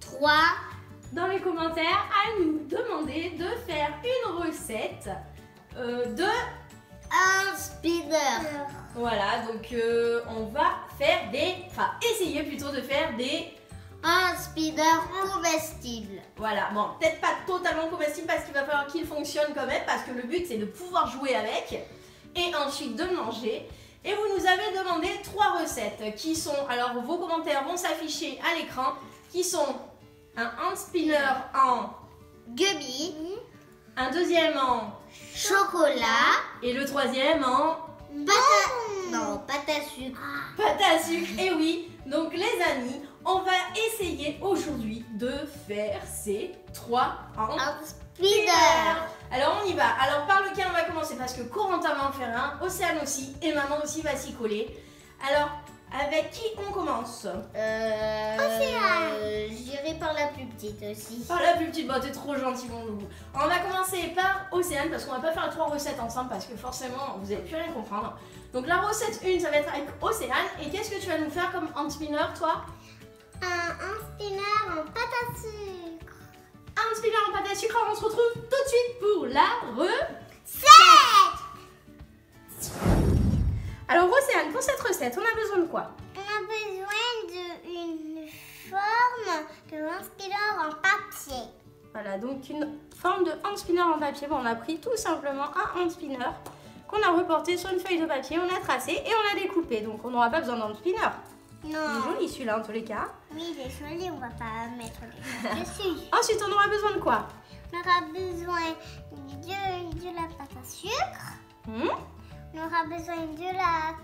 3 dans les commentaires à nous demander de faire une recette de un spinner. Voilà, donc on va faire essayer plutôt de faire un spinner comestible. Voilà, bon, peut-être pas totalement comestible parce qu'il va falloir qu'il fonctionne quand même, parce que le but c'est de pouvoir jouer avec et ensuite de manger. Et vous nous avez demandé 3 recettes qui sont, alors vos commentaires vont s'afficher à l'écran, qui sont un hand spinner en gummy, un deuxième en chocolat et le troisième en pâte à sucre. Pâte à sucre, et oui. Donc les amis, on va essayer aujourd'hui de faire ces 3 hand spinner. Alors on y va. Alors par lequel on va commencer? Parce que Corentin va en faire un, Océane aussi, et maman aussi va s'y coller. Alors, avec qui on commence? Océane. J'irai par la plus petite aussi. Par la plus petite, bah t'es trop gentil mon loulou. On va commencer par Océane, parce qu'on va pas faire 3 recettes ensemble, parce que forcément vous allez plus rien comprendre. Donc la recette 1, ça va être avec Océane. Et qu'est-ce que tu vas nous faire comme hand spinner, toi? Un spinner en pâte à sucre. Un spinner en pâte à sucre. On se retrouve tout de suite pour la recette. Alors Océane, pour cette recette, on a besoin de quoi? On a besoin d'une forme de hand spinner en papier. Voilà, donc une forme de hand spinner en papier. Bon, on a pris tout simplement un hand spinner qu'on a reporté sur une feuille de papier, on a tracé et on a découpé. Donc on n'aura pas besoin d'un hand spinner. Non. Il est joli celui-là en tous les cas. Oui, il est joli, on va pas mettre les choses dessus. Ensuite, on aura besoin de quoi? On aura besoin de la pâte à sucre. On aura besoin de la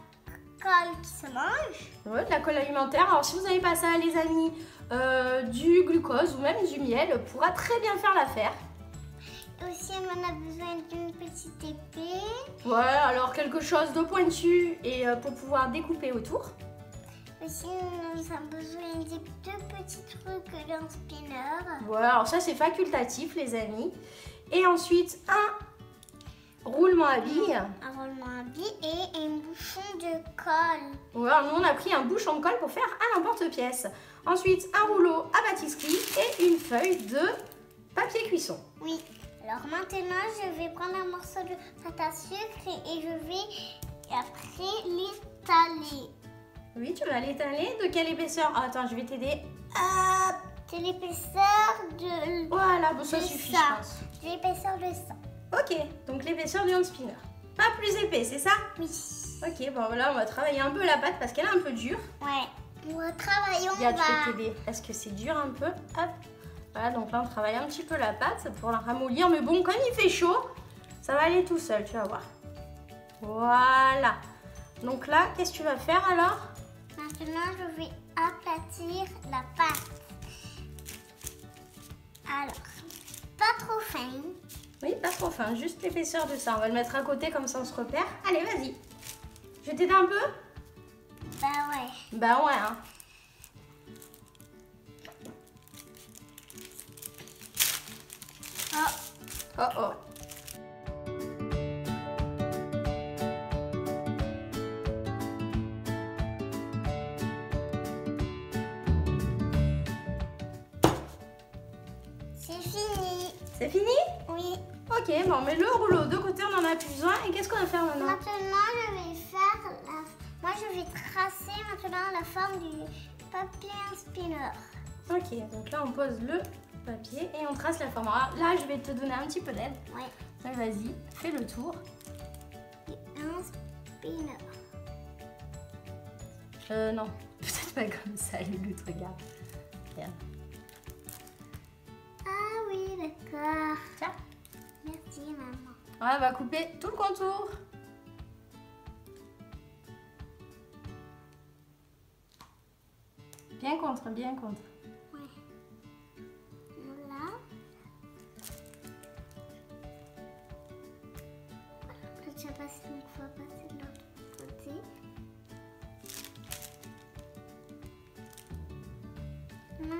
colle qui se mange. Ouais, de la colle alimentaire. Alors si vous n'avez pas ça, les amis, du glucose ou même du miel pourra très bien faire l'affaire. Aussi, on a besoin d'une petite épée. Ouais, alors quelque chose de pointu et pour pouvoir découper autour. Aussi, nous avons besoin des 2 petits trucs d'un spinner. Voilà, alors ça c'est facultatif, les amis. Et ensuite, un roulement à billes. Un roulement à billes et un bouchon de colle. Voilà, nous on a pris un bouchon de colle pour faire un emporte-pièce. Ensuite, un rouleau à pâtisserie et une feuille de papier cuisson. Oui. Alors maintenant, je vais prendre un morceau de pâte à sucre et je vais après l'étaler. Oui, tu vas l'étaler. De quelle épaisseur? Ah, attends, je vais t'aider. C'est l'épaisseur de... Voilà, bon, ça suffit, je pense. L'épaisseur de ça. Ok, donc l'épaisseur du hand spinner. Pas plus épais, c'est ça? Oui. Ok, bon là, on va travailler un peu la pâte parce qu'elle est un peu dure. Ouais. On va travailler, on Regarde, va... je vais t'aider parce que c'est dur un peu. Hop. Voilà, donc là, on travaille un petit peu la pâte pour la ramollir. Mais bon, comme il fait chaud, ça va aller tout seul, tu vas voir. Voilà. Donc là, qu'est-ce que tu vas faire alors? Maintenant, je vais aplatir la pâte. Alors, pas trop fin. Oui, pas trop fin, juste l'épaisseur de ça. On va le mettre à côté, comme ça on se repère. Allez, vas-y. Je vais t'aider un peu? Bah ouais. Bah ouais, hein. Oh. Oh oh. C'est fini. C'est fini? Oui. Ok, bon, on met le rouleau de côté, on en a plus besoin. Et qu'est-ce qu'on va faire maintenant? Maintenant, je vais faire Moi, je vais tracer maintenant la forme du papier spinner. Ok, donc là, on pose le papier et on trace la forme. Alors là, je vais te donner un petit peu d'aide. Ouais. Vas-y, fais le tour. Un spinner. Non, peut-être pas comme ça, Lulu, regarde. Regarde. Ah oui, d'accord. Tiens. Merci, maman. Ouais, on va couper tout le contour. Bien contre, bien contre. Ouais. Là. Je vais passer une fois, passer de l'autre côté.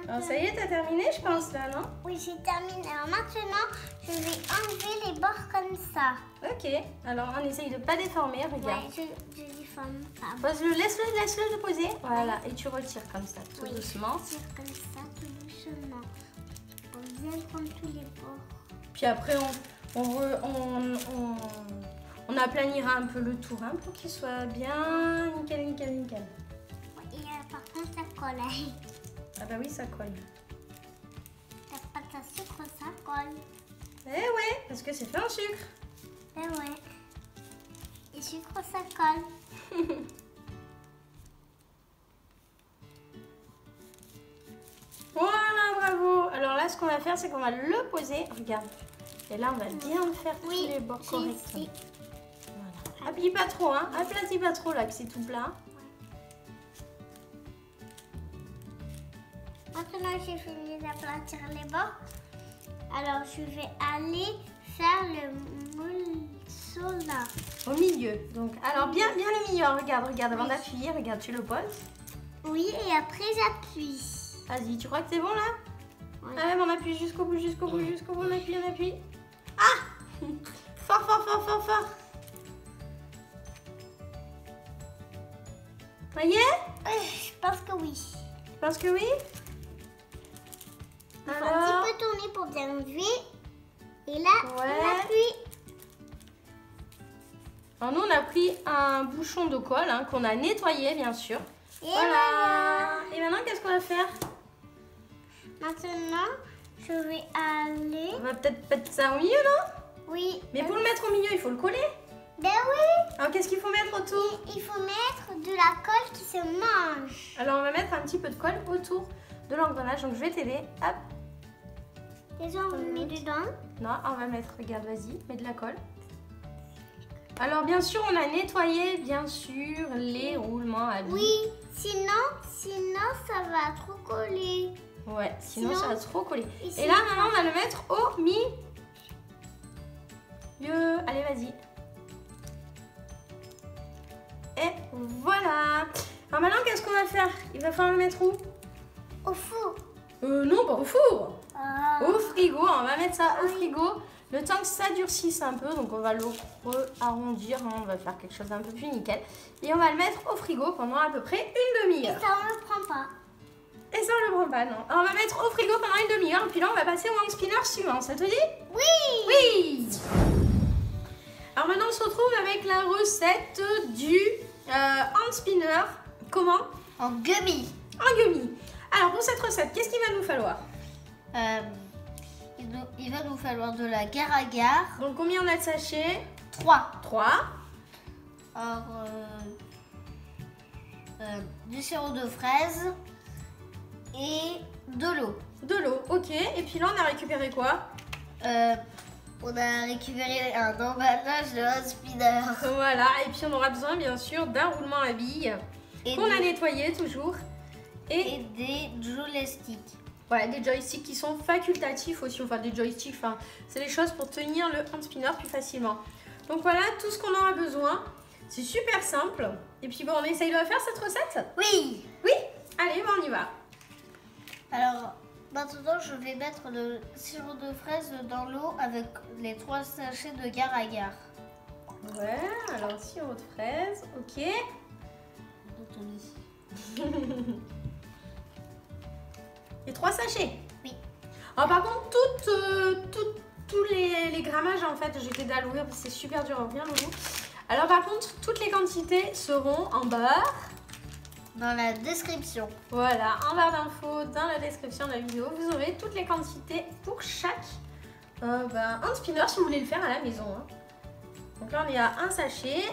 Alors ça y est, t'as terminé, je pense, là, non? Oui, j'ai terminé. Alors maintenant, je vais enlever les bords comme ça. Ok, alors on essaye de pas déformer, regarde. Ouais, je vais forme pas. Pose-le, laisse-le poser. Voilà, et tu retires comme ça, tout doucement. Je tire comme ça, tout doucement. On vient prendre tous les bords. Puis après, on aplanira un peu le tour hein, pour qu'il soit bien nickel, nickel, nickel. Et par contre, ça colle. Ah bah oui, ça colle. La pâte à sucre, ça colle. Eh ouais, parce que c'est fait en sucre. Eh ouais. Et sucre, ça colle. Voilà, bravo. Alors là, ce qu'on va faire, c'est qu'on va le poser. Regarde. Et là, on va bien faire tous les bords correctement. Voilà. Appuie pas trop, hein. Aplatis pas trop là, que c'est tout plat. Maintenant, j'ai fini d'aplatir les bords. Alors, je vais aller faire le morceau là. Au milieu. Donc, alors bien le milieu. Regarde, avant d'appuyer, regarde, tu le poses. Oui, et après, j'appuie. Vas-y, tu crois que c'est bon là? Oui. Allez, on appuie jusqu'au bout, on appuie. Ah! Fort. Voyez? Je pense que oui. Tu penses que oui? Il faut un petit peu tourner pour bien lever. Et là, on appuie. Alors nous, on a pris un bouchon de colle hein, qu'on a nettoyé, bien sûr. Et voilà. Et maintenant, qu'est-ce qu'on va faire? Maintenant, je vais aller... On va peut-être mettre ça au milieu, non? Oui. Mais pour le mettre au milieu, il faut le coller. Ben oui. Alors, qu'est-ce qu'il faut mettre autour? Il faut mettre de la colle qui se mange. Alors, on va mettre un petit peu de colle autour de l'engrenage. Donc, je vais t'aider. Hop. Déjà, on met dedans. Non, on va mettre, regarde, vas-y, mets de la colle. Alors, bien sûr, on a nettoyé, bien sûr, les roulements à billes. Oui, sinon, ça va trop coller. Ouais, sinon ça va trop coller. Ici, et là, maintenant, on va le mettre au milieu. Allez, vas-y. Et voilà. Alors maintenant, qu'est-ce qu'on va faire? Il va falloir le mettre où? Au four. Non, pas au four. Ah. Au frigo. On va mettre ça au frigo. Le temps que ça durcisse un peu, donc on va le arrondir, hein, on va faire quelque chose d'un peu plus nickel. Et on va le mettre au frigo pendant à peu près une demi-heure. Et ça, on ne le prend pas. Et ça, on le prend pas, non. Alors, on va mettre au frigo pendant une demi-heure, et puis là, on va passer au hand spinner suivant. Ça te dit? Oui. Oui. Alors maintenant, on se retrouve avec la recette du hand spinner. Comment? En gummy. En gummy. Alors, pour cette recette, qu'est-ce qu'il va nous falloir? Il va nous falloir de la agar-agar. Donc, combien on a de sachets? 3. 3. Alors, du sirop de fraise et de l'eau. De l'eau, ok. Et puis là, on a récupéré quoi? On a récupéré un emballage de hand spinner. Voilà. Et puis, on aura besoin, bien sûr, d'un roulement à billes qu'on a nettoyé toujours. Et des joysticks. Ouais, des joysticks qui sont facultatifs aussi. Enfin, des joysticks, enfin, c'est les choses pour tenir le hand spinner plus facilement. Donc voilà, tout ce qu'on aura besoin. C'est super simple. Et puis bon, on essaye de la faire cette recette? Oui. Oui. Allez, bon, on y va. Alors, maintenant, je vais mettre le sirop de fraise dans l'eau avec les 3 sachets de agar-agar. Ouais, alors sirop de fraise, ok. Et 3 sachets? Oui. Alors par contre, tous les grammages, en fait, je vais t'aider à l'ouvrir parce que c'est super dur à ouvrir, Loulou. Alors par contre, toutes les quantités seront en barre. Dans la description. Voilà, en barre d'infos dans la description de la vidéo, vous aurez toutes les quantités pour chaque hand spinner si vous voulez le faire à la maison. Hein. Donc là, on est à un sachet.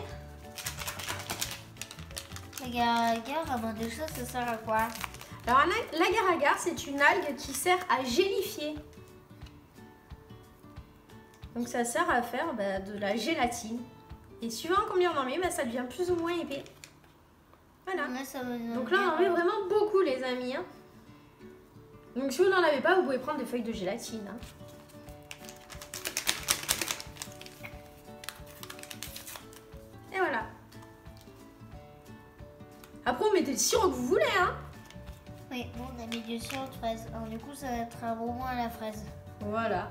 L'agar-agar, avant des choses, ça sert à quoi? Alors, l'agar-agar, c'est une algue qui sert à gélifier. Donc, ça sert à faire de la gélatine. Et suivant combien on en met, ça devient plus ou moins épais. Voilà. Donc là, on en met vraiment beaucoup, les amis. Hein. Donc, si vous n'en avez pas, vous pouvez prendre des feuilles de gélatine. Hein. Et voilà. Après, vous mettez le sirop que vous voulez. Hein. Oui, bon, on a mis du sirop de fraise. Alors, du coup, ça va être un bonbon à la fraise. Voilà.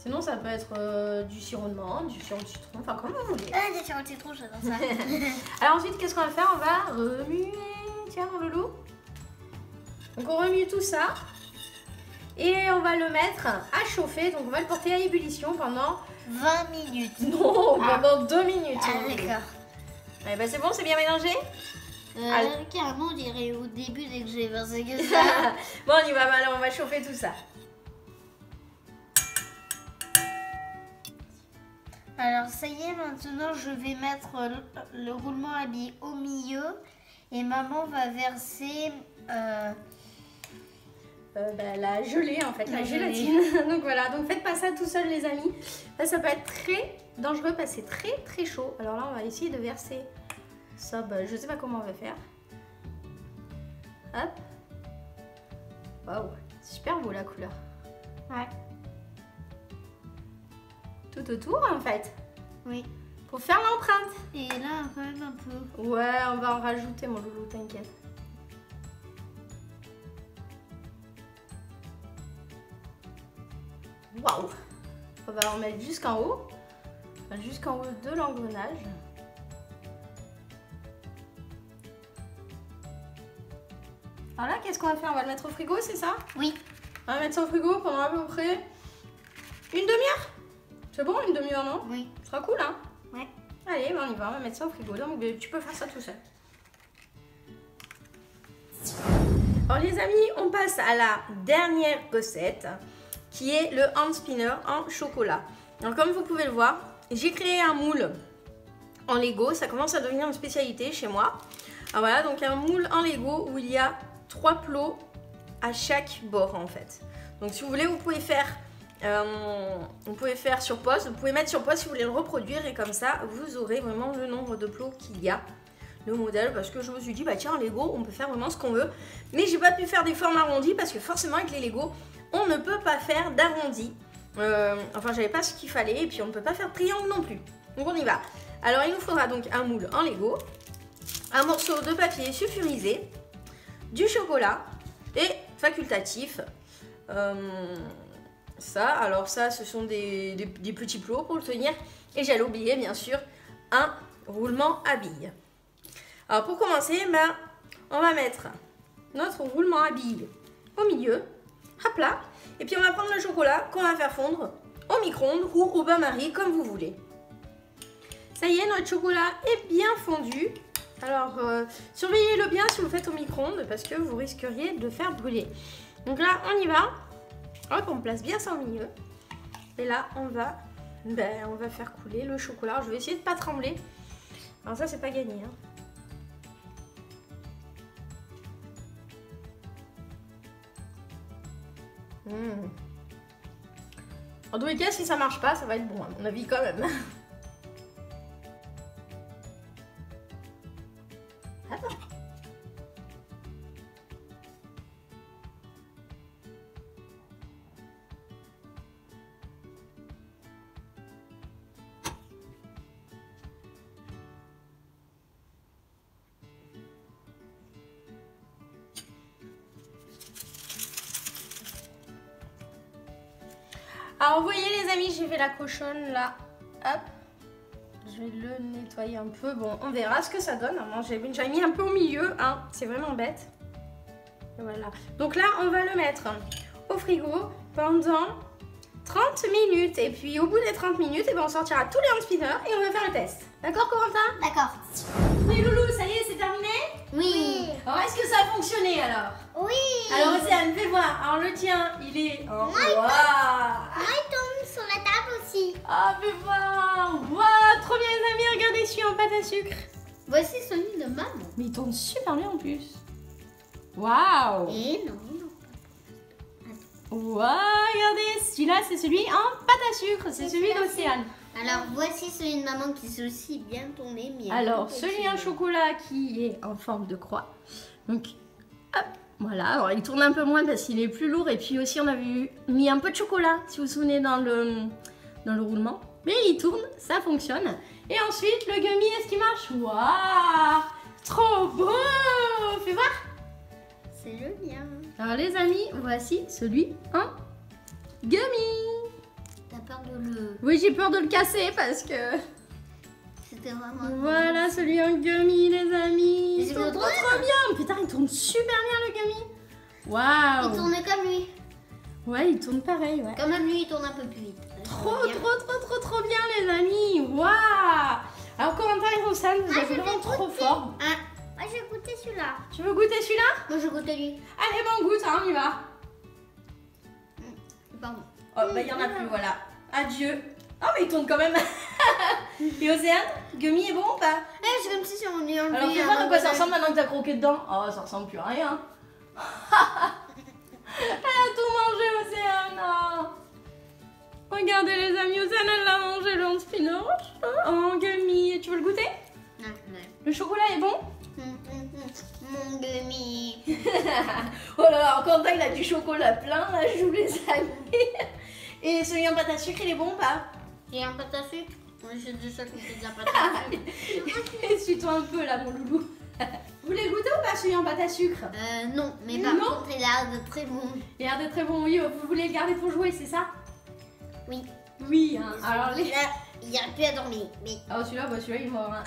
Sinon, ça peut être du sirop de menthe, du sirop de citron, enfin comme vous voulez. Ah, du sirop de citron, j'adore ça. Alors ensuite, qu'est-ce qu'on va faire? On va remuer. Tiens, mon loulou. Donc on remue tout ça. Et on va le mettre à chauffer. Donc on va le porter à ébullition pendant 20 minutes. Non, pendant 2 minutes. Ah, d'accord. Allez, bah c'est bon, c'est bien mélangé? Carrément, on dirait au début dès que j'ai versé que ça. Bon, on y va, alors on va chauffer tout ça. Alors ça y est, maintenant je vais mettre le roulement à billes au milieu et maman va verser la gelée en fait, la gélatine. Donc voilà, donc faites pas ça tout seul les amis. Là, ça peut être très dangereux parce que c'est très très chaud. Alors là, on va essayer de verser ça, je sais pas comment on va faire. Hop. Waouh, super beau la couleur. Ouais. Tout autour en fait. Oui. Pour faire l'empreinte. Et là, quand même un peu. Ouais, on va en rajouter mon loulou, t'inquiète. Waouh. On va en mettre jusqu'en haut. Jusqu'en haut de l'engrenage. Alors là, qu'est-ce qu'on va faire? On va le mettre au frigo, c'est ça? Oui. On va mettre ça au frigo pendant à peu près une demi-heure. C'est bon, une demi-heure, non? Oui. Ce sera cool, hein? Ouais. Allez, on y va, on va mettre ça au frigo. Donc, tu peux faire ça tout seul. Alors, les amis, on passe à la dernière recette qui est le hand spinner en chocolat. Donc, comme vous pouvez le voir, j'ai créé un moule en Lego. Ça commence à devenir une spécialité chez moi. Alors voilà, donc un moule en Lego où il y a 3 plots à chaque bord en fait. Donc si vous voulez, vous pouvez faire sur pause. Vous pouvez mettre sur pause si vous voulez le reproduire et comme ça, vous aurez vraiment le nombre de plots qu'il y a. Le modèle, parce que je me suis dit, bah tiens, en Lego, on peut faire vraiment ce qu'on veut. Mais j'ai pas pu faire des formes arrondies parce que forcément avec les Lego, on ne peut pas faire d'arrondi. Enfin, j'avais pas ce qu'il fallait et puis on ne peut pas faire de triangle non plus. Donc on y va. Alors il nous faudra donc un moule en Lego, un morceau de papier sulfurisé, du chocolat et facultatif. Alors ça, ce sont des petits plots pour le tenir. Et j'allais oublier bien sûr un roulement à billes. Alors pour commencer, on va mettre notre roulement à billes au milieu, hop là. Et puis on va prendre le chocolat qu'on va faire fondre au micro-ondes ou au bain-marie comme vous voulez. Ça y est, notre chocolat est bien fondu. Alors surveillez-le bien si vous le faites au micro-ondes parce que vous risqueriez de le faire brûler. Donc là, on y va. Hop, on place bien ça au milieu. Et là, on va faire couler le chocolat. Alors, je vais essayer de ne pas trembler. Alors ça, c'est pas gagné. Hein. En tous les cas, si ça marche pas, ça va être bon, à mon avis, quand même. Alors, vous voyez les amis, j'ai fait la cochonne là. Hop. Je vais le nettoyer un peu. Bon, on verra ce que ça donne. J'ai mis un peu au milieu. Hein. C'est vraiment bête. Et voilà. Donc là, on va le mettre au frigo pendant 30 minutes. Et puis, au bout des 30 minutes, on sortira tous les hand spinners et on va faire le test. D'accord, Corentin? D'accord. Oui, Loulou, ça y est, c'est terminé? Oui. Alors, est-ce que ça a fonctionné alors? Oui. Alors, Océane, fais voir. Alors, le tien, il est en... Moi, il tombe sur la table aussi. Ah, fais voir. Waouh, trop bien les amis, regardez, je suis en pâte à sucre. Voici celui de maman. Mais il tourne super bien en plus. Waouh. Et non. Waouh, regardez, celui-là, c'est celui en pâte à sucre. C'est celui d'Océane. Alors, voici celui de maman qui s'est aussi bien tourné. Alors, celui en chocolat qui est en forme de croix. Donc, hop, voilà. Alors, il tourne un peu moins parce qu'il est plus lourd. Et puis aussi, on avait mis un peu de chocolat, si vous vous souvenez, dans le roulement. Mais il tourne, ça fonctionne. Et ensuite, le gummy, est-ce qu'il marche? Waouh, trop beau. Fais voir. C'est le mien. Alors, les amis, voici celui en gummy. T'as peur le... Oui, j'ai peur de le casser parce que... C'était vraiment... Voilà, celui en gummy, les amis. Il C'est tourne trop trop bien. Putain, il tourne super bien le gummy. Waouh. Il tournait comme lui. Ouais, il tourne pareil, ouais. Quand même lui, il tourne un peu plus vite. Trop bien, les amis. Waouh. Alors, Corentin et Roxane, vous êtes vraiment trop forts. Ah, moi, je vais goûter celui-là. Tu veux goûter celui-là? Moi, je goûte lui. Allez, bon, on goûte, hein, on y va. Pardon. Oh, bah, il y en a plus, voilà. Adieu. Oh, mais il tourne quand même. Et Océane, gummy est bon ou pas? C'est comme si on lui enlevait. Alors, fais voir à quoi ça ressemble maintenant que t'as croqué dedans. Oh, ça ressemble plus à rien. Elle a tout mangé, Océane. Oh. Regardez, les amis, Océane, elle l'a mangé, le spinach. Oh, gummy. Tu veux le goûter? Non. Le chocolat est bon? Mon gummy. Oh là là, Quentin, il a du chocolat plein, là, je vous les amis. Et celui en pâte à sucre, il est bon ou pas? J'ai un pâte à sucre. Moi, j'ai déjà goûté de la pâte à sucre. Essuie-toi un peu, là, mon loulou. Vous voulez goûter ou pas celui en pâte à sucre? Non, mais par contre, il a l'air de très bon. Il a l'air de très bon, oui. Vous voulez le garder pour jouer, c'est ça? Oui. Oui, hein. Alors, les... Là, il n'y a plus à dormir. Mais... Oh, celui-là, bah, celui-là, il est mort. Hein.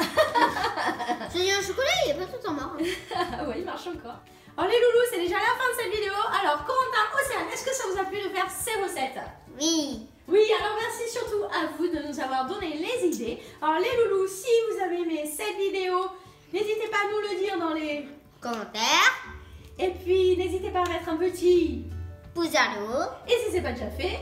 Celui un chocolat, il n'est pas tout en mort. Ouais, il marche encore. Alors, les loulous, c'est déjà la fin de cette vidéo. Alors, Corentin, Océane, est-ce que ça vous a plu de faire ces recettes? Oui. Oui, alors merci surtout à vous de nous avoir donné les idées. Alors, les loulous, si vous avez aimé cette vidéo, n'hésitez pas à nous le dire dans les Commentaires. Et puis, n'hésitez pas à mettre un petit pouce à l'eau. Et si c'est pas déjà fait,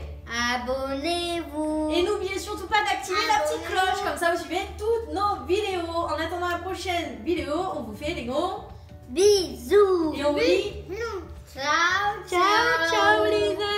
abonnez-vous. Et n'oubliez surtout pas d'activer la petite cloche, comme ça vous suivez toutes nos vidéos. En attendant la prochaine vidéo, on vous fait des gros bisous. Et on vous dit ciao, ciao, ciao les amis.